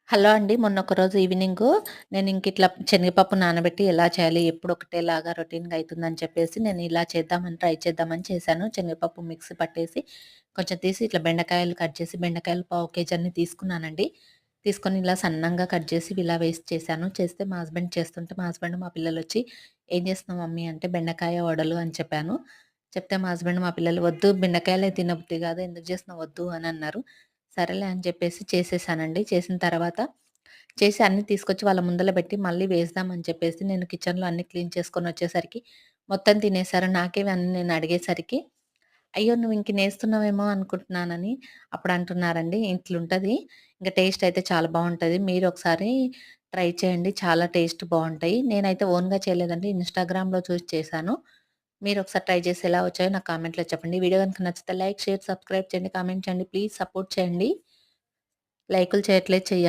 Hello అండి. మొన్న ఒకరోజు ఈవినింగు నేను ఇట్లా శనగపప్పు నానబెట్టి ఎలా చేయాలి? ఎప్పుడు ఒకటేలాగా రొటీన్‌గా అయితుందని చెప్పేసి నేను ఇలా చేద్దామని ట్రై చేద్దామని చేశాను. శనగపప్పు మిక్సీ పట్టేసి కొంచెం తీసి ఇట్లా బెండకాయలు కట్ చేసి బెండకాయలు పావు కేజీ అన్ని తీసుకున్నానండి. తీసుకొని ఇలా సన్నంగా కట్ చేసి ఇలా వేస్ట్ చేశాను. చేస్తే మా హస్బెండ్ చేస్తుంటే మా హస్బెండ్, మా పిల్లలొచ్చి "ఏం చేస్తున్నావు మమ్మీ" అంటే "బెండకాయ వడలు" అని చెప్పాను. చెప్తే మా హస్బెండ్, మా పిల్లలు "వద్దు బెండకాయలే తినబుద్ధి కాదు. ఎందుకు చేస్తున్నావు వద్దు" అని అన్నారు. సరేలే అని చెప్పేసి చేసేసానండి. చేసిన తర్వాత చేసి అన్నీ తీసుకొచ్చి వాళ్ళ ముందల పెట్టి మళ్ళీ వేద్దామని చెప్పేసి నేను కిచెన్‌లో అన్నీ క్లీన్ చేసుకొనొచ్చేసరికి మొత్తం తినేసారు. నాకేవన్నీ నేను అడిగేసరికి, "అయ్యో! నువ్వు ఇంక నేస్తున్నావేమో అనుకుంటున్నానని" అప్పుడు అంటున్నారండి. "ఇట్లుంటది. ఇంక టేస్ట్ అయితే చాలా బావుంటది. మీరు ఒకసారి ట్రై చేయండి. చాలా టేస్ట్ బావుంటాయి." నేనైతే ఓన్‌గా చేయలేదండి. ఇన్‌స్టాగ్రామ్‌లో చూసి చేశాను. మీరొకసారి ట్రై చేసి ఎలా వచ్చాయో నాకు కామెంట్‌లో చెప్పండి. ఈ వీడియో గనుక నచ్చితే లైక్, షేర్, సబ్స్క్రైబ్ చేయండి. కామెంట్ చేయండి. ప్లీజ్ సపోర్ట్ చేయండి. లైకులు చేయట్లేదు